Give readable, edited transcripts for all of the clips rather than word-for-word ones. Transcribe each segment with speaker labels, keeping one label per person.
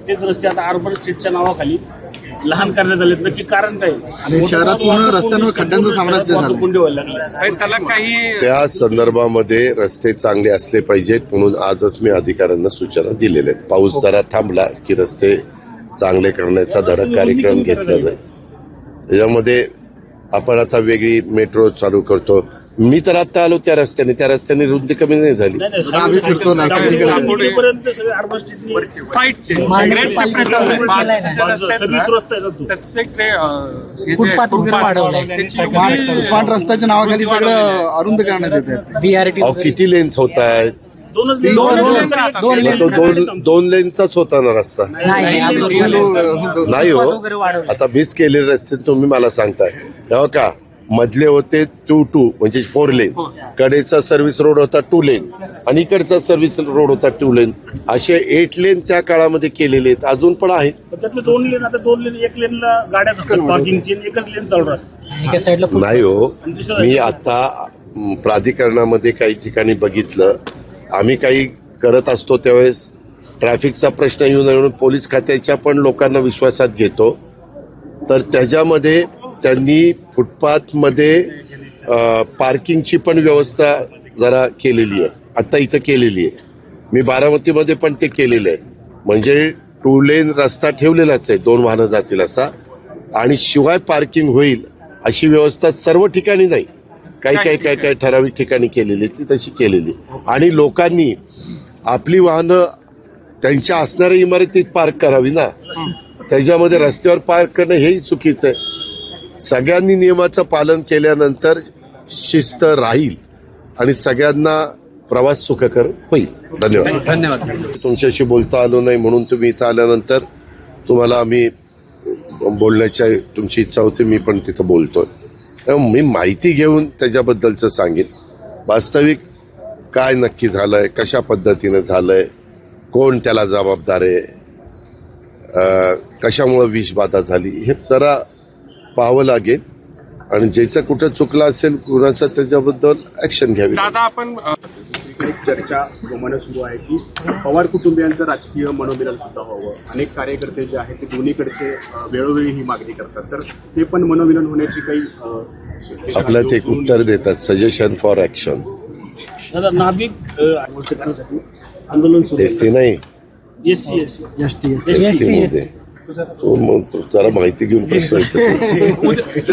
Speaker 1: तेच रस्ते आता अर्बन स्ट्रीटच्या नावाखाली लहान करण्यात आलेत. नक्की कारण काय?
Speaker 2: आणि शहरात पूर्ण रस्त्यांवर खड्ड्यांचं साम्राज्य झालं.
Speaker 3: त्याला काही
Speaker 4: त्या संदर्भामध्ये रस्ते चांगले असले पाहिजेत म्हणून आजच मी अधिकाऱ्यांना सूचना दिलेल्या आहेत. पाऊस जरा थांबला की रस्ते चांगले करण्याचा धडक कार्यक्रम घेतला जाईल. त्याच्यामध्ये आपण आता वेगळी मेट्रो चालू करतो. मी तर आता आलो त्या रस्त्याने रुंदी कमी नाही झाली.
Speaker 2: आम्ही फिरतो ना सगळीकडे.
Speaker 3: साईडचे
Speaker 2: स्मार्ट रस्त्याच्या नावाखाली सगळं अरुंद करण्यात येते.
Speaker 4: अहो किती लेन्स होत आहेत? दोन लेनचाच होता ना रस्ता. नाही हो, आता मीच केलेले रस्ते तुम्ही मला सांगताय. तेव्हा का मधले होते 2-2 म्हणजे 4 लेन, कडेचा सर्व्हिस रोड होता 2 लेन आणि इकडचा सर्व्हिस रोड होता 2 लेन. असे 8 लेन त्या काळामध्ये केलेले आहेत, अजून पण आहेत.
Speaker 1: त्यातले 2 लेन आता 2 लेन, 1 लेनला गाड्या पार्किंगची, एकच लेन चालू असते.
Speaker 4: नाही हो, मी आता प्राधिकरणामध्ये काही ठिकाणी बघितलं. आम्ही काही करत असतो त्यावेळेस ट्रॅफिकचा प्रश्न येऊ नये म्हणून पोलीस खात्याच्या पण लोकांना विश्वासात घेतो. तर त्याच्यामध्ये त्यांनी फुटपाथमध्ये पार्किंगची पण व्यवस्था जरा केलेली आहे. आता इथं केलेली आहे. मी बारामतीमध्ये पण ते केलेलं आहे. म्हणजे 2 लेन रस्ता ठेवलेलाच आहे, 2 वाहनं जातील असा, आणि शिवाय पार्किंग होईल अशी व्यवस्था सर्व ठिकाणी नाही, काही ठराविक ठिकाणी केलेली, ती तशी केलेली. आणि लोकांनी आपली वाहनं त्यांच्या असणाऱ्या इमारतीत पार्क करावी ना. त्याच्यामध्ये रस्त्यावर पार्क करणं हेही चुकीचं आहे. सगळ्यांनी नियमाचं पालन केल्यानंतर शिस्त राहील आणि सगळ्यांना प्रवास सुखकर होईल. धन्यवाद. तुमच्याशी बोलता आलो नाही म्हणून तुम्ही इथं आल्यानंतर तुम्हाला आम्ही बोलण्याची तुमची इच्छा होती, मी पण तिथं बोलतोय. मी माहिती घेऊन त्याच्याबद्दलचं सांगेन. वास्तविक काय नक्की झालंय, कशा पद्धतीनं झालंय, कोण त्याला जबाबदार आहे, कशामुळे विषबाधा झाली, हे जरा पाहावं लागेल. आणि ज्याचं कुठं चुकलं असेल कुणाचं त्याच्याबद्दल ऍक्शन घ्यावी.
Speaker 3: दादा आपण
Speaker 5: एक चर्चा जोमानं सुरू आहे की पवार कुटुंबियांचं राजकीय मनोमिलन सुद्धा व्हावं. अनेक कार्यकर्ते जे आहेत ते दोन्हीकडचे वेळोवेळी ही मागणी करतात, तर ते पण मनोमिलन होण्याची काही
Speaker 4: आपल्याला ते एक उत्तर देतात, सजेशन फॉर ऍक्शन.
Speaker 1: नाभिक गोष्ट करण्यासाठी आंदोलन सुरू
Speaker 4: एससी नाही,
Speaker 1: एसटी
Speaker 4: मग जरा माहिती घेऊन प्रश्न येतो.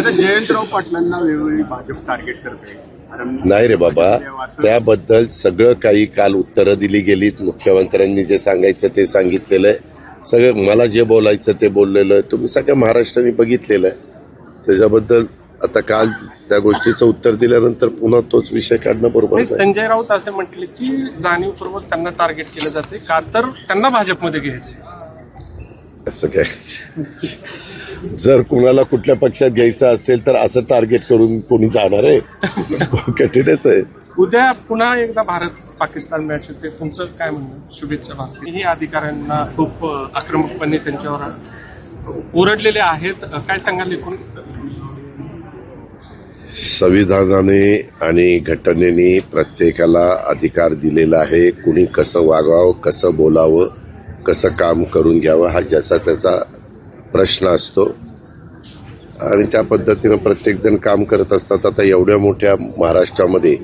Speaker 5: जयंतराव पाटलांना वेळोवेळी भाजप टार्गेट करते.
Speaker 4: नाही रे बाबा, त्याबद्दल सगळं काही काल उत्तरं दिली गेलीत. मुख्यमंत्र्यांनी जे सांगायचं ते सांगितलेलं आहे. सगळं मला जे बोलायचं ते बोललेलं आहे. तुम्ही सगळ्या महाराष्ट्राने बघितलेलं आहे. त्याच्याबद्दल आता काल त्या गोष्टीचं उत्तर दिल्यानंतर पुन्हा तोच विषय काढणं बरोबर नाही.
Speaker 3: संजय राऊत असे म्हटले की जाणीवपूर्वक त्यांना टार्गेट केलं जाते का तर त्यांना भाजपमध्ये घ्यायचे.
Speaker 4: असं काय, जर कुणाला कुठल्या पक्षात घ्यायचं असेल तर असं टार्गेट करून कोणी जाणार आहे? कठीणच आहे.
Speaker 3: उद्या पुन्हा एकदा भारत पाकिस्तान मॅच होते, तुमचं काय म्हणणं? शुभेच्छा. भारतीय ही अधिकाऱ्यांना खूप आक्रमकपणे त्यांच्यावर ओरडलेले आहेत, काय सांगाल एकूण?
Speaker 4: संविधानाने आणि घटनेने प्रत्येकाला अधिकार दिलेला आहे. कुणी कसं वागावं, कसं बोलावं, कसं काम करून घ्यावं हा ज्याचा त्याचा प्रश्न असतो आणि त्या पद्धतीनं प्रत्येक जण काम करत असतात. आता एवढ्या मोठ्या महाराष्ट्रामध्ये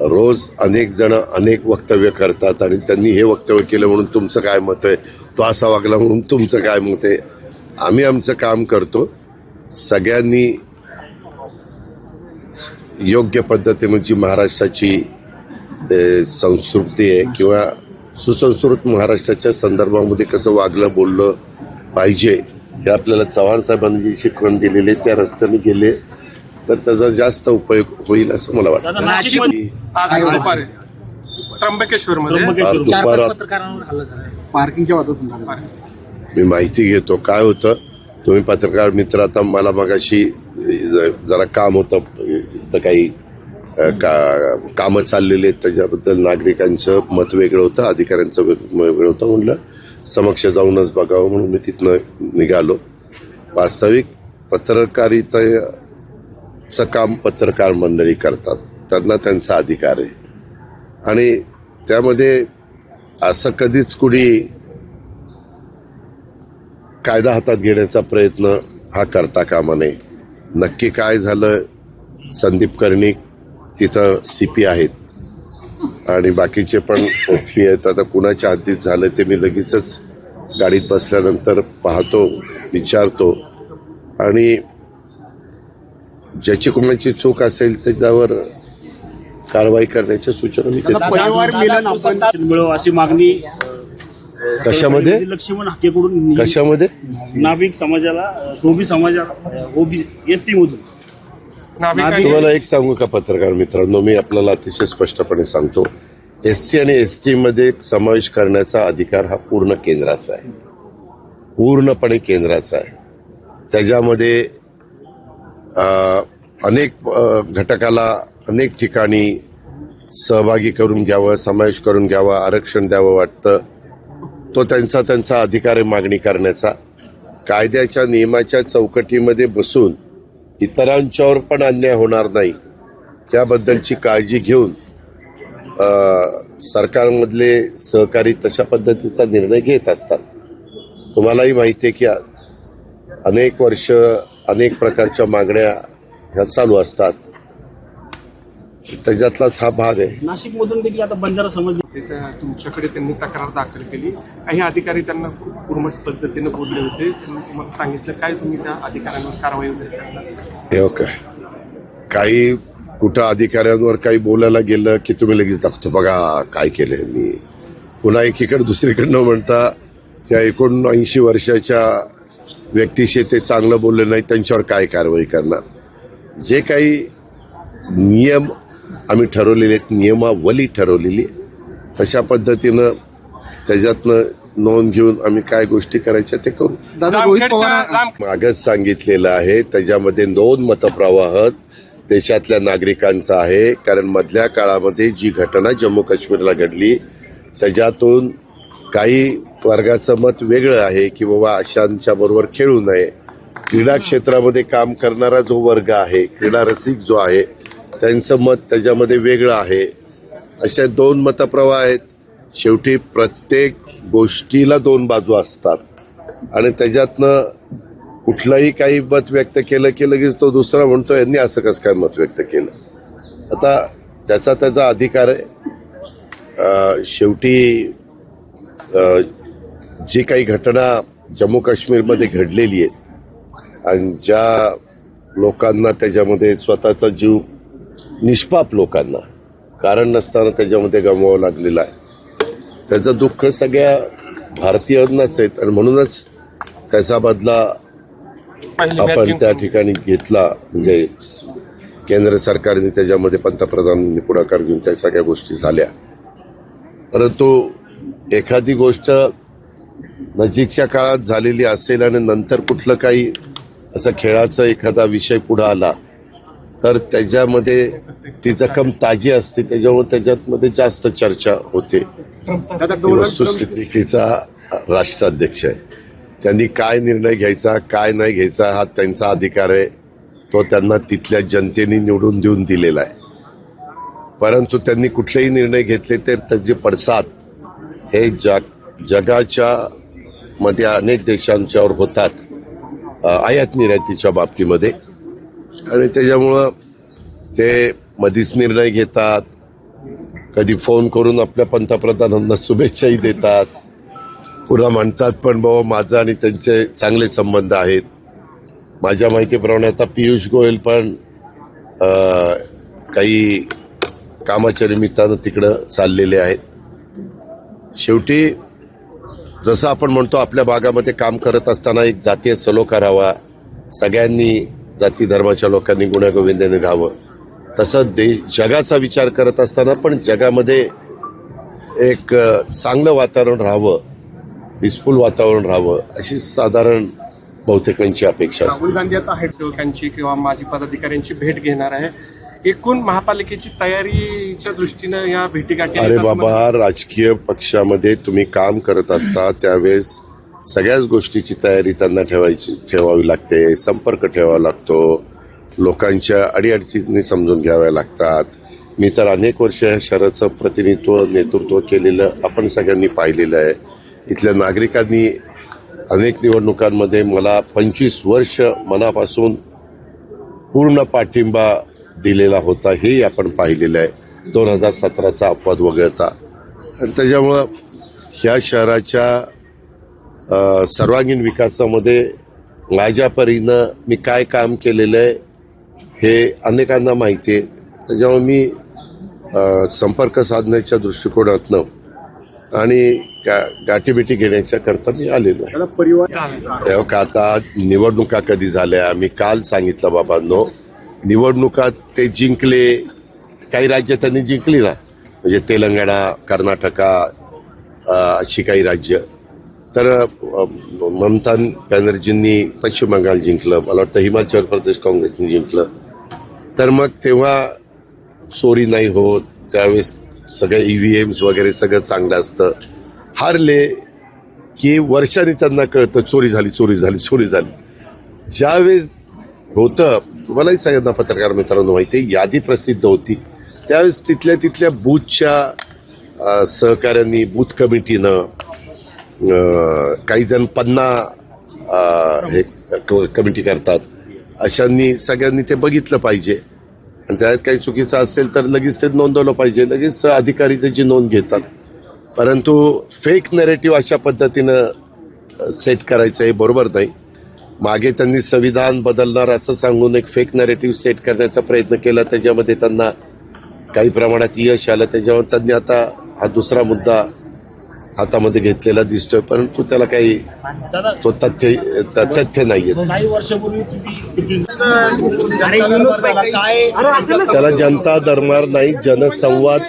Speaker 4: रोज अनेक जण अनेक वक्तव्य करतात आणि त्यांनी हे वक्तव्य केलं म्हणून तुमचं काय मत आहे, तो असा वागला म्हणून तुमचं काय मत आहे. आम्ही आमचं काम करतो. सगळ्यांनी योग्य पद्धतीनं जी महाराष्ट्राची संस्कृती आहे किंवा सुसंस्कृत महाराष्ट्राच्या संदर्भामध्ये कसं वागलं बोललं पाहिजे हे आपल्याला चव्हाण साहेबांनी जी शिकवण दिलेली त्या रस्त्याने गेले तर त्याचा जास्त उपयोग होईल असं मला वाटतं.
Speaker 2: पार्किंगच्या वादातून झालं.
Speaker 4: मी माहिती घेतो काय होतं. तुम्ही पत्रकार मित्र, आता मला मगाशी जरा काम होतं, तर काही कामं चाललेली आहेत त्याच्याबद्दल नागरिकांचं मत वेगळं होतं, अधिकाऱ्यांचं वेगळं होतं. म्हणलं समक्ष जाऊनच बघावं म्हणून मी तिथनं निघालो. वास्तविक पत्रकारितेचं काम पत्रकार मंडळी करतात, त्यांना त्यांचा अधिकार आहे आणि त्यामध्ये असं कधीच कुणी कायदा हातात घेण्याचा प्रयत्न हा करता कामा नये. नक्की काय झालं, संदीप कर्णिक तिथं CP आहेत आणि बाकीचे पण SP आहेत. आता कुणाच्या हद्दीत झालं ते मी लगेचच गाडीत बसल्यानंतर पाहतो, विचारतो आणि ज्याची कोणाची चूक असेल त्याच्यावर कारवाई करण्याच्या सूचना मी देतो.
Speaker 5: परिवार मिलन आपण
Speaker 1: मिळव अशी मागणी
Speaker 4: कशामध्ये?
Speaker 1: लक्ष्मण हाकेकडून
Speaker 4: कशामध्ये?
Speaker 1: नाभिक समाजाला, धोबी समाजाला, SC मधून
Speaker 3: नाभिकांनी
Speaker 4: तुम्हाला एक सांगू का पत्रकार मित्रांनो, मी आपल्याला अतिशय स्पष्टपणे सांगतो, SC आणि ST मध्ये समावेश करण्याचा अधिकार हा पूर्ण केंद्राचा आहे, पूर्णपणे केंद्राचा आहे. त्याच्यामध्ये अनेक घटकाला अनेक ठिकाणी सहभागी करून घ्यावं, समावेश करून घ्यावा, आरक्षण द्यावं वाटतं. तो त्यांचा अधिकार आहे मागणी करण्याचा. कायद्याच्या नियमाच्या चौकटीमध्ये बसून इतरांच्यावर पण अन्याय होणार नाही याबद्दलची काळजी घेऊन सरकारमधले सहकारी तशा पद्धतीचा निर्णय घेत असतात. तुम्हालाही माहिती आहे की अनेक वर्ष अनेक प्रकारच्या मागण्या ह्या चालू असतात, त्याच्यातलाच हा भाग आहे.
Speaker 1: नाशिक मधून देखील आता बंजारा समाज
Speaker 3: तिथं तुमच्याकडे त्यांनी तक्रार दाखल केली. काही अधिकारी त्यांना खूप उर्मट पद्धतीने बोलले होते. त्यांनी तुम्हाला सांगितलं काय तुम्ही त्या अधिकाऱ्यांवर कारवाई वगैरे करणार?
Speaker 4: हे काय, काही कुठं अधिकाऱ्यांवर काही बोलायला गेलं की तुम्ही लगेच दाखवतो बघा काय केलंय मी. पुन्हा एकीकडे दुसरीकडनं म्हणता या 79 वर्षाच्या व्यक्तीशी ते चांगलं बोलले नाही त्यांच्यावर काय कारवाई करणार. जे काही नियम आम्ही ठरवलेले आहेत, नियमावली ठरवलेली आहे, तशा पद्धतीनं त्याच्यातनं नोंद घेऊन आम्ही काय गोष्टी करायच्या ते करू.
Speaker 2: दादा रोहित पवार
Speaker 4: मागच सांगितलेलं आहे त्याच्यामध्ये 2 मतप्रवाह देशातल्या नागरिकांचा आहे. कारण मधल्या काळामध्ये जी घटना जम्मू काश्मीरला घडली त्याच्यातून काही वर्गाचं मत वेगळं आहे की बाबा अशांच्या बरोबर खेळू नये. क्रीडा क्षेत्रामध्ये काम करणारा जो वर्ग आहे, क्रीडा रसिक जो आहे, त्यांचं मत त्याच्यामध्ये वेगळं आहे. अशा 2 मतप्रवाह आहेत. शेवटी प्रत्येक गोष्टीला 2 बाजू असतात आणि त्याच्यातनं कुठलंही काही मत व्यक्त केलं की लगेच तो दुसरा म्हणतो यांनी असं कसं काय मत व्यक्त केलं. आता ज्याचा त्याचा अधिकार आहे. शेवटी जी काही घटना जम्मू काश्मीरमध्ये घडलेली आहे आणि ज्या लोकांना त्याच्यामध्ये स्वतःचा जीव, निष्पाप लोकांना कारण नसताना त्याच्यामध्ये गमवावं लागलेलं आहे, त्याचं दुःख सगळ्या भारतीयांनाच आहे आणि म्हणूनच त्याचा बदला आपण त्या ठिकाणी घेतला. म्हणजे केंद्र सरकारने त्याच्यामध्ये पंतप्रधानांनी पुढाकार घेऊन त्या सगळ्या गोष्टी झाल्या. परंतु एखादी गोष्ट नजीकच्या काळात झालेली असेल आणि नंतर कुठलं काही असं खेळाचा एखादा विषय पुढे आला तर त्याच्यामध्ये ती जखम ताजी असते, त्याच्यामुळे त्याच्यामध्ये जास्त चर्चा होते. वस्तुस्थितीचा राष्ट्राध्यक्ष आहे, त्यांनी काय निर्णय घ्यायचा काय नाही घ्यायचा हा त्यांचा अधिकार आहे. तो त्यांना तिथल्या जनतेने निवडून देऊन दिलेला आहे. परंतु त्यांनी कुठलेही निर्णय घेतले तर त्याचे पडसाद हे जगाच्या मध्ये अनेक देशांच्यावर होतात, आयात निर्यातीच्या बाबतीमध्ये. आणि त्याच्यामुळं ते मधीच निर्णय घेतात, कधी फोन करून आपल्या पंतप्रधानांना शुभेच्छाही देतात, पुन्हा म्हणतात पण बाबा माझा आणि त्यांचे चांगले संबंध आहेत. माझ्या माहितीप्रमाणे आता पियुष गोयल पण काही कामाच्या निमित्तानं तिकडं चाललेले आहेत. शेवटी जसं आपण म्हणतो आपल्या भागामध्ये काम करत असताना एक जातीय सलोखा राहावा, सगळ्यांनी जाती धर्माच्या लोकांनी गुण्यागोविंदाने राहावं, तसं जगाचा विचार करत असताना पण जगामध्ये एक चांगलं वातावरण राहावं, पीसफुल वातावरण राहावं अशी साधारण बहुतेकांची अपेक्षा असते.
Speaker 3: राहुल गांधी आता हेड सेवकांची किंवा माजी पदाधिकाऱ्यांची भेट घेणार आहे. एकूण महापालिकेची तयारीच्या दृष्टीनं या भेटीगाठी
Speaker 4: अरे बाबा, राजकीय पक्षामध्ये तुम्ही काम करत असता त्यावेळेस सगळ्याच गोष्टीची तयारी त्यांना ठेवावी लागते, संपर्क ठेवावा लागतो, लोकांच्या अडीअडचणी समजून घ्याव्या लागतात. मी तर अनेक वर्ष या शहराचं नेतृत्व केलेलं आपण सगळ्यांनी पाहिलेलं आहे. इथल्या नागरिकांनी अनेक निवडणुकांमध्ये मला 25 वर्ष मनापासून पूर्ण पाठिंबा दिलेला होता, हे आपण पाहिलेलं आहे 2017चा अपवाद वगळता. आणि त्याच्यामुळं ह्या शहराच्या सर्वांगीण विकासामध्ये माझ्या परीनं मी काय काम केलेलं आहे हे अनेकांना माहिती आहे. त्याच्यामुळे मी संपर्क साधण्याच्या दृष्टिकोनातनं आणि गाठीभेटी घेण्याच्या करता मी आलेलो आहे.
Speaker 5: त्याला परिवार
Speaker 4: तेव्हा आता निवडणुका कधी झाल्या, मी काल सांगितलं बाबांनो, निवडणुका ते जिंकले, काही राज्य त्यांनी जिंकली ना, म्हणजे तेलंगणा, कर्नाटका अशी काही राज्य. तर ममता बॅनर्जींनी पश्चिम बंगाल जिंकलं, मला वाटतं हिमाचल प्रदेश काँग्रेसने जिंकलं. तर मग तेव्हा चोरी नाही होत, त्यावेळेस सगळं EVMs वगैरे सगळं चांगलं असतं. हारले की वर्षांनी त्यांना कळतं चोरी झाली. ज्यावेळेस होतं, तुम्हालाही सगळ्यांना पत्रकार मित्रांनो माहिती आहे, यादी प्रसिद्ध होती, त्यावेळेस तिथल्या बूथच्या सहकाऱ्यांनी, बूथ कमिटीनं, काही जण पन्ना हे कमिटी करतात, अशांनी सगळ्यांनी ते बघितलं पाहिजे. आणि त्यात काही चुकीचं असेल तर लगेच ते नोंदवलं पाहिजे, लगेच अधिकारी त्याची नोंद घेतात. परंतु फेक नॅरेटिव्ह अशा पद्धतीनं सेट करायचं हे बरोबर नाही. मागे त्यांनी संविधान बदलणार असं सांगून एक फेक नॅरेटिव्ह सेट करण्याचा प्रयत्न केला, त्याच्यामध्ये त्यांना काही प्रमाणात यश आलं. त्याच्यावर त्यांनी आता हा दुसरा मुद्दा हातामध्ये घेतलेला दिसतोय, परंतु त्याला काही
Speaker 1: दादा
Speaker 4: तो तथ्य नाहीये.
Speaker 1: काही वर्षापूर्वी तुम्ही
Speaker 4: त्याला जनता दरबार नाही, जनसंवाद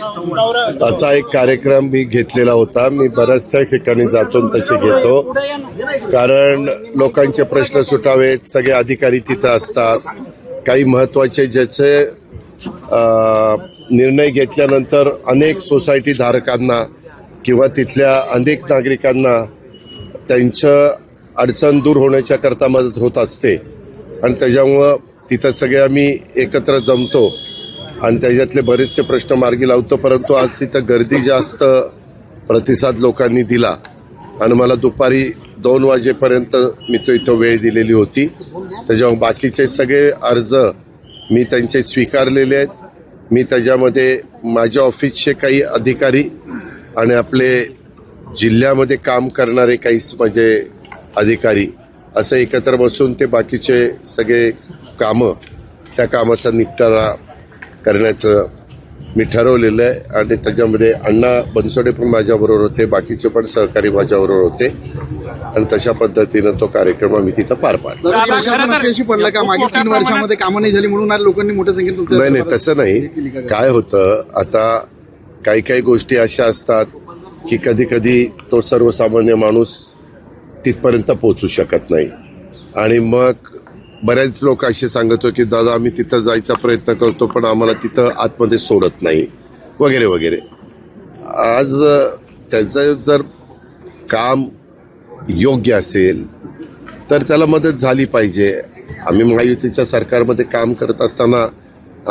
Speaker 4: असा एक कार्यक्रम मी घेतलेला होता. मी बऱ्याचशा ठिकाणी जातो तसे घेतो, कारण लोकांचे प्रश्न सुटावेत. सगळे अधिकारी तिथं असतात, काही महत्वाचे ज्याचे निर्णय घेतल्यानंतर अनेक सोसायटी धारकांना किंवा तिथल्या अनेक नागरिकांना त्यांचं अडचण दूर होण्याच्या करता मदत होत असते. आणि त्याच्यामुळं तिथं सगळे आम्ही एकत्र जमतो आणि त्याच्यातले बरेचसे प्रश्न मार्गी लावतो. परंतु आज तिथं गर्दी जास्त प्रतिसाद लोकांनी दिला आणि मला दुपारी 2 वाजेपर्यंत मी तो इथं वेळ दिलेली होती. त्याच्यामुळे बाकीचे सगळे अर्ज मी त्यांचे स्वीकारलेले आहेत. मी त्याच्यामध्ये माझ्या ऑफिसचे काही अधिकारी आणि आपले जिल्ह्यामध्ये काम करणारे काही म्हणजे अधिकारी असं एकत्र बसून ते बाकीचे सगळे कामं, त्या कामाचा निपटारा करण्याचं मी ठरवलेलं आहे. आणि त्याच्यामध्ये अण्णा बनसोडे पण माझ्याबरोबर होते, बाकीचे पण सहकारी माझ्याबरोबर होते आणि तशा पद्धतीनं तो कार्यक्रम आम्ही तिथं पार पाडला.
Speaker 2: प्रशासन अपयशी पडलं का? मागील 3 वर्षामध्ये कामं नाही झाली म्हणून आज लोकांनी मोठ्या संख्येत
Speaker 4: नाही, तसं नाही. काय होतं, आता काही गोष्टी अशा असतात की कधी कधी तो सर्वसामान्य माणूस तिथपर्यंत पोहोचू शकत नाही. आणि मग बऱ्याच लोक असे सांगतो की दादा आम्ही तिथं जायचा प्रयत्न करतो पण आम्हाला तिथं आतमध्ये सोडत नाही वगैरे वगैरे. आज त्याचं जर काम योग्य असेल तर त्याला मदत झाली पाहिजे. आम्ही महायुतीच्या सरकारमध्ये काम करत असताना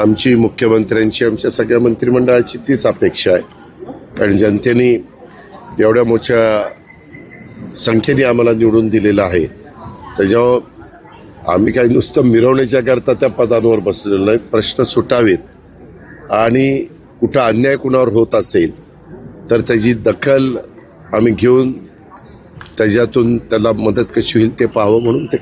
Speaker 4: आमची मुख्यमंत्र्यांची, आमच्या सगळ्या मंत्रिमंडळाची तीच अपेक्षा आहे. कारण जनतेने एवढ्या मोठ्या संख्येने आम्हाला निवडून दिलेलं आहे. त्याच्यावर आम्ही काही नुसतं मिरवण्याच्या करता त्या पदांवर बसलेलो नाही. प्रश्न सुटावेत आणि कुठं अन्याय कुणावर होत असेल तर त्याची दखल आम्ही घेऊन त्याच्यातून त्याला मदत कशी होईल ते पाहावं म्हणून ते